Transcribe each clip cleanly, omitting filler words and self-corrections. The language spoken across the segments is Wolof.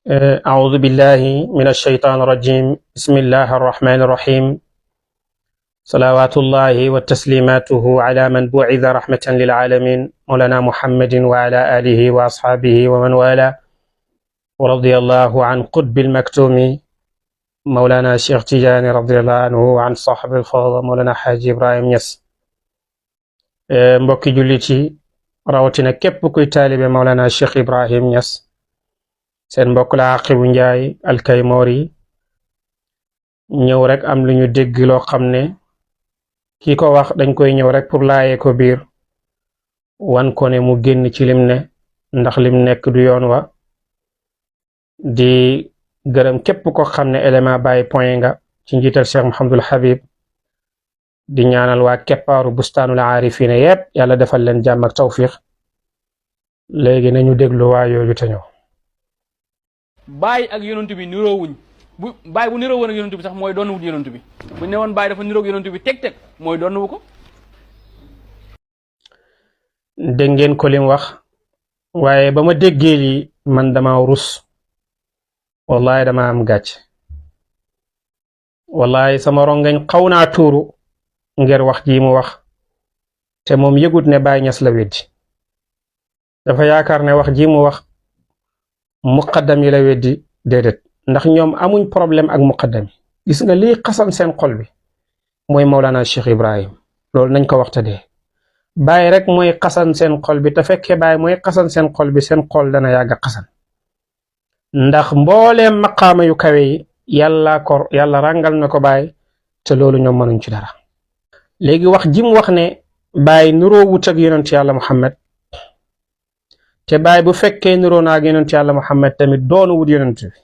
أعوذ بالله من الشيطان الرجيم بسم الله الرحمن الرحيم صلوات الله وتسليماته على من بعث رحمة للعالمين مولانا محمد وعلى آله وأصحابه ومن والاه ورضي الله عن قطب المكتوم مولانا الشيخ تجاني رضي الله عنه وعن صاحب الفضل مولانا حاج إبراهيم Niass. mbokki jullit yi rawatina képp kuy taalibe Mawlana Cheikh Ibrahim Niass seen mbokk la Aqibu Njaay Alkaymori ñëw rek am lu ñu dégg loo xam ne ki ko wax dañ koy ñëw rek pour laayee ko biir wan ko ne mu génn ci lim ne ndax lim nekk du yoon wa di gërëm képp ko xam ne élément bàyyi point nga ci njiital Cheikh Mouhamadul Habib di ñaanal waa keppaaru bustaanul aarifina yépp yàlla defal leen jàmm ak tawfiq léegi nañu déglu waa yooyu te ñëw. baay ak yonent bi niroowuñ bu baay bu niroo woon ak yonent bi sax mooy doon wut yonent bi bu ne woon baay dafa niroog yonent bi teg mooy doon wu ko. dégg ngeen ko lim wax waaye ba ma déggee lii man dama rus wallahi dama am gàcc wallahi sama rongañ xaw naa tuuru ngir wax ji mu wax te moom yëgut ne Baay Ñas la weddi dafa yaakaar ne wax ji mu wax muqaddam yi la weddi déedéet ndax ñoom amuñ problème ak muqaddam yi gis nga lii xasan seen xol bi mooy Mawlana Cheikh Ibrahim loolu nañ ko waxta dee Baay rek mooy xasan seen xol bi te fekkee Baay mooy xasan seen xol bi seen xol dana yàgg xasan ndax mbooleem maqaama yu kawe yi yàlla ràngal na ko Baay te loolu ñoom mënuñ ci dara léegi wax ji mu wax ne Baay nuroo wut ak yonent yàlla Muhammad te Baay bu fekkee nuroo naa ak yonent yàlla Muhammad tamit doonu wut yonent bi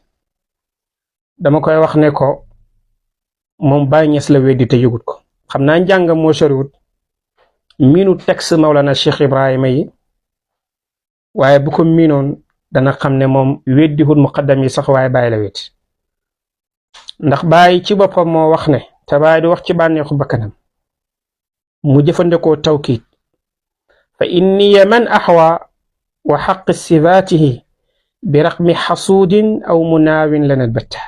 dama koy wax ne ko moom Baay Ñas la weddi te yëgut ko xam naa njàngam moo soriwut miinu texte Mawlana Cheikh Ibrahima yi waaye bu ko miinoon dana xam ne moom weddi hut muqaddam yi sax waaye Baay la weddi ndax Baay ci boppam moo wax ne te Baay du wax ci bànneexu bakkanam mu jëfandikoo tawkiid fa inniya man axwa wa xaqi sifaatihi bi raqmi xasuudin aw munaawin lana batta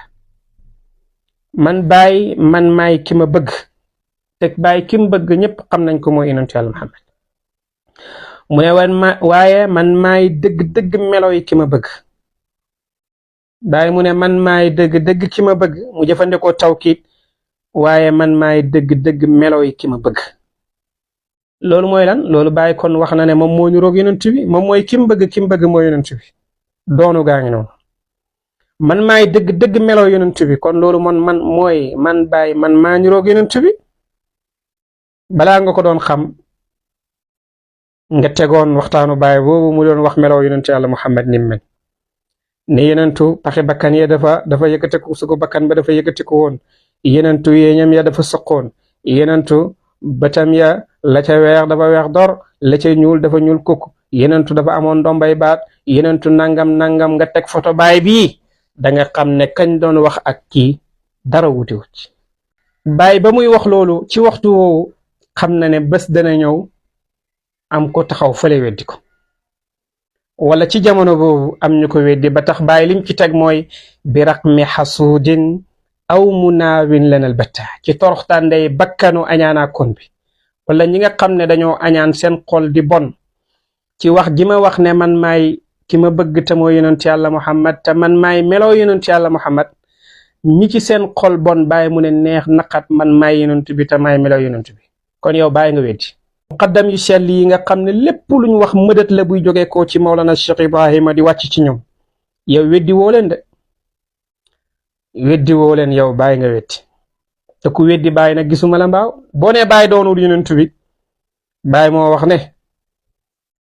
man Baay man maay ki ma bëgg te Baay ki mu bëgg ñëpp xam nañ ko mooy yonent Yàlla Muhammad mu ne waaye man maay dëgg-dëgg melo yi ki ma bëgg Baay mu ne man maay dëgg-dëgg ki ma bëgg mu jëfandikoo tawkiid waaye man maay dëgg-dëgg melo yi ki ma bëgg loolu mooy lan loolu Baay kon wax na ne moom moo ñu roog yonent bi moom mooy ki mu bëgg mooy yonent bi doonu gaa ngi noonu man maay dëgg melo yonent bi kon loolu man Baay man maa ñu roog yonent bi balaa nga ko doon xam nga tegoon waxtaanu Baay boobu mu doon wax melo yonent Yàlla Muhammad nim mel ne yenentu paxe bakkan ya dafa yëkkatiku su ko bakkan ba dafa yëkkatiku woon yenentu yeeñam ya dafa soqoon yenentu bëtam ya la ca weex dafa weex dor la ca ñuul dafa ñuul kukk yenentu dafa amoon ndombay baat yenentu nangam nga teg photo Baay bii danga xam ne kañ doon wax ak kii dara wutiwut Baay ba muy wax loolu ci waxtu woowu xam na ne bés dana ñëw am ko taxaw fële weddi ko wala ci jamono boobu am ñu ko weddi ba tax Baay lim ci teg mooy bi raqmi xasuudin aw munaawin lanal batta ci toroxtaandey bakkanu añaanaa kon bi wala ñi nga xam ne dañoo añaan seen xol di bon ci wax ji ma wax ne man maay ki ma bëgg te mooy yonent Yàlla Muhammad te man maay meloo yonent Yàlla Muhammad ñi ci seen xol bon Baay mu ne neex naqat man maay yonent bi te maay meloo yonent bi kon yow Baay nga weddi muqaddam yu sell yi nga xam ne lépp luñ wax mëdët la buy jógee ko ci Mawlana Cheikh Ibrahima di wàcc ci ñoom yow weddi woo leen yow Baay nga weddi te ku weddi Baay nag gisuma la mbaaw boo ne Baay doonul yonent bi Baay moo wax ne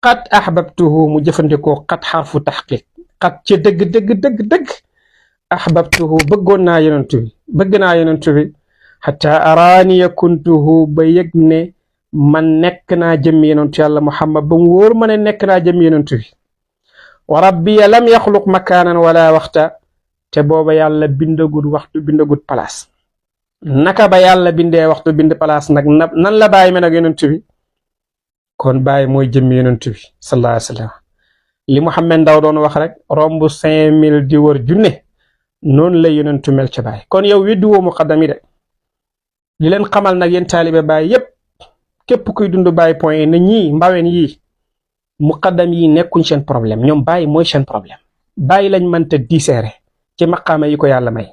qad ahbabtuhu mu jëfandikoo qad xarfu taxqiq qad ci dëgg ahbabtuhu bëggoon naa yonent bi bëgg naa yonent bi xata araaniya kuntuhu ba yëg ne man nekk naa jëmmi yonent Yàlla Muhammad ba mu wóor ma ne nekk naa jëmmi yonent bi wa rabbiya lam yaxluq makaanan wala waxta te booba yàlla bindagut waxtu bindagut place naka ba yàlla bindee waxtu bind place nag nan la Baay mel ak yonent bi kon Baay mooy jëmmi yonent bi sallallahu alayhi wa sallam li Muhammad Ndaw doon wax rek romb 5000 di wër junne noonu la yonentu mel ca baay kon yow weddi woo muqaddam yi de li leen xamal nag yéen taalibe baay yépp képp kuy dund baay point yi ne ñii mbaween yii muqaddam yi nekkuñ seen problème ñoom baay mooy seen problème baay lañ mënta diseere ci maqaama yi ko yàlla may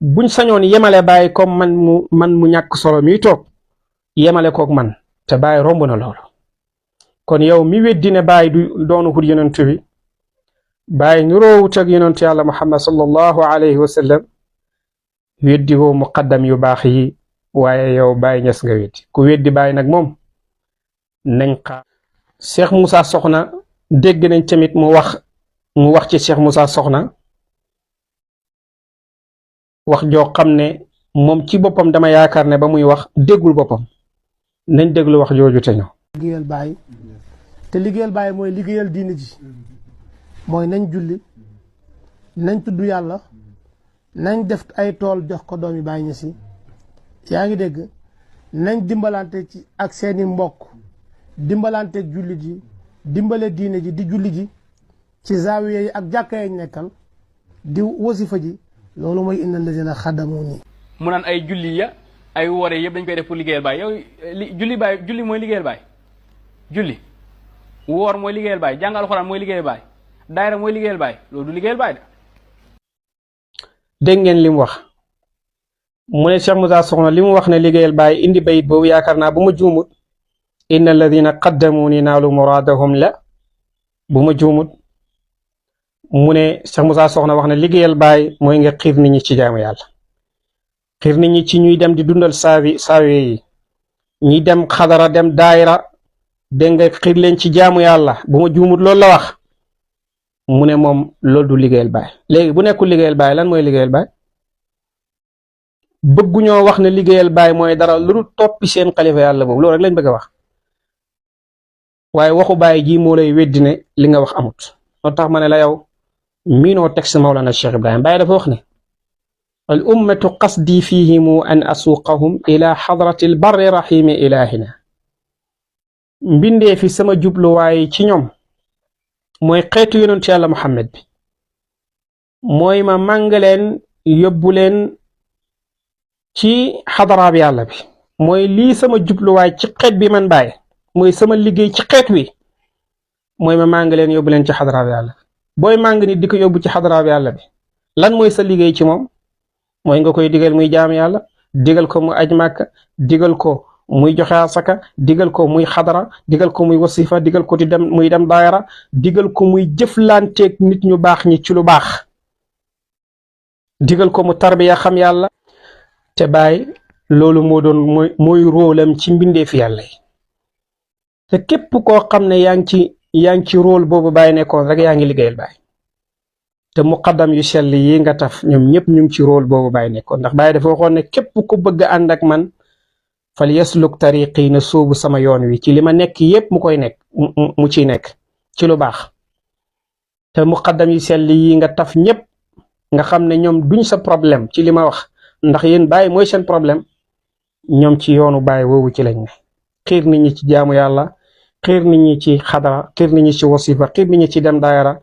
buñ sañoon yemale baay comme man mu ñàkk solo mi toog yemale kook man te baay romb na loolu kon yow mi weddi ne baay du doonu hut yonentu bi baay niroowut ak yonentu yàlla muhammad sallallahu alayhi wa sallam weddi woo muqaddam yu baax yi waaye yow baay ñes nga weddi ku weddi baay nag moom nañ xaar Cheikh Moussa Soxna dégg nañ tamit mu wax ci Cheikh Moussa Soxna wax joo xam ne moom ci boppam dama yaakaar ne ba muy wax déggul boppam nañ déglu wax jooju te ñëw. liggéeyal baay te liggéeyal baay mooy liggéeyal diine ji mooy nañ julli nañ tudd yàlla nañ def ay tool jox ko doomi baay ñi si yaa ngi dégg nañ dimbalante ci ak seeni mbokk dimbalante ak julli ji dimbale diine ji di julli ji ci zaawiya yi ak jàkka yi nekkal di wasifa ji loolu mooy innal lazina xaddamuuni mu naan ay julli ya ay woore yëpp dañ koy def pour liggéeyal baay yow julli mooy liggéeyal baay julli woor mooy liggéeyal baay jàng alxuraan mooy liggéeyal baay daayira mooy liggéeyal baay loolu du liggéeyal baay de. dégg ngeen li mu wax mu ne Cheikh Moussa Soxna li mu wax ne liggéeyal baay indi bayit boobu yaakaar naa bu ma juumut inna alladina qaddamuuni naalu muraadahum la bu ma juumut mu ne Cheikh Moussa Soxna wax ne liggéeyal baay mooy nga xiir nit ñi ci jaamu yàlla xiir nit ñi ci ñuy dem di dundal saawe yi ñuy dem xadara dem daayira dégg nga xiir leen ci jaamu yàlla bu ma juumut loolu la wax mu ne moom loolu du liggéeyal baay léegi bu nekkul liggéeyal baay lan mooy liggéeyal baay bëgguñoo wax ne liggéeyal baay mooy dara lu dul toppi seen xalifa yàlla boobu loolu rek lañ bëgg a wax waaye waxu baay ji moo lay weddi ne li nga wax amut moo tax ma ne la yow miinoo texte Mawlana Cheikh Ibrahim Baay dafa wax ne al ummatu qasdi fihimu an asuqahum ila xadrati l barri rahimi ilahina mbindee fi sama jubluwaay ci ñoom mooy xeetu yonentu yàlla Muhammad bi mooy ma màng leen yóbbu leen ci xadaraab yàlla bi mooy lii sama jubluwaay ci xeet bi man Baay mooy sama liggéey ci xeet wi mooy ma màng leen yóbbu leen ci xadaraab yàlla bi booy màng nit di ko yóbbu ci xadaraab yàlla bi lan mooy sa liggéey ci moom mooy nga koy digal muy jaam yàlla digal ko mu aj màkka digal ko muy joxe asaka digal ko muy xadara digal ko muy wasifa digal ko di dem muy dem daayara digal ko muy jëflanteeg nit ñu baax ñi ci lu baax digal ko mu tarbiya xam yàlla te Baay loolu moo doon mooy róolam ci mbindeefi yàlla yi te képp koo xam ne yaa ngi ci róol boobu Baay nekkoon rek yaa ngi liggéeyal Baay te muqaddam yu sell yi nga taf ñoom ñëpp ñu ngi ci róol boobu Baay nekkoon ndax Baay dafa waxoon ne képp ku bëgg a ànd ak man fal yasluk tariqi na sóobu sama yoon wi ci li ma nekk yépp mu koy nekk mu ciy nekk ci lu baax te muqaddam yu sell yi nga taf ñëpp nga xam ne ñoom duñ sa problème ci li ma wax ndax yéen Baay mooy seen problème ñoom ci yoonu Baay woowu ci lañ ne xiir nit ñi ci jaamu yàlla xiir nit ñi ci xadara xiir nit ñi ci wasifa xiir nit ñi ci dem daayara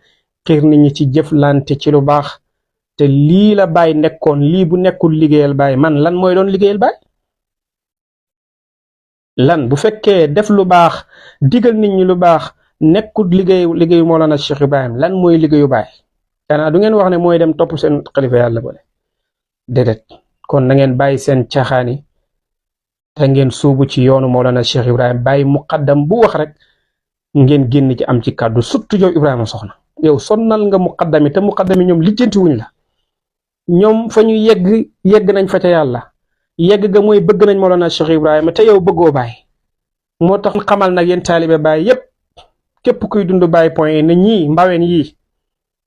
xiir nit ñi ci jëflante ci lu baax te lii la Baay nekkoon lii bu nekkul liggéeyal Baay man lan mooy doon liggéeyal Baay lan bu fekkee def lu baax digal nit ñi lu baax nekkul liggéeyu Mawlana Cheikh Ibrahim lan mooy liggéeyu Baay xanaa du ngeen wax ne mooy dem topp seen xalifa yàlla bale déedéet kon na ngeen bàyyi seen caaxaani te ngeen suubu ci yoonu Mawlana Cheikh Ibrahim bàyyi muqaddam bu wax rek ngeen génn ci am ci kàddu surtout yow Ibrahima Soxna yow sonnal nga muqaddami te muqaddami ñoom lijjanti wuñ la ñoom fa ñu yegg nañ fa ca yàlla yegg ga mooy bëgg nañ Mawlana Cheikh Ibrahima te yow bëggoo Baay moo tax xamal nag yéen taalibe Baay yépp képp kuy dund Baay point yi ne ñii mbaween yii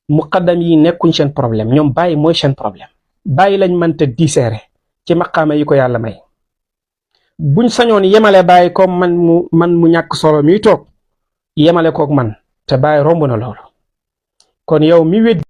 muqaddam yi nekkuñ seen problème ñoom Baay mooy seen problème Baay lañ mënta diseere ci maqaama yi ko yàlla may buñ sañoon yemale Baay comme man mu ñàkk solo mi toog yemale kook man te Baay romb na loolu kon yow mi weddi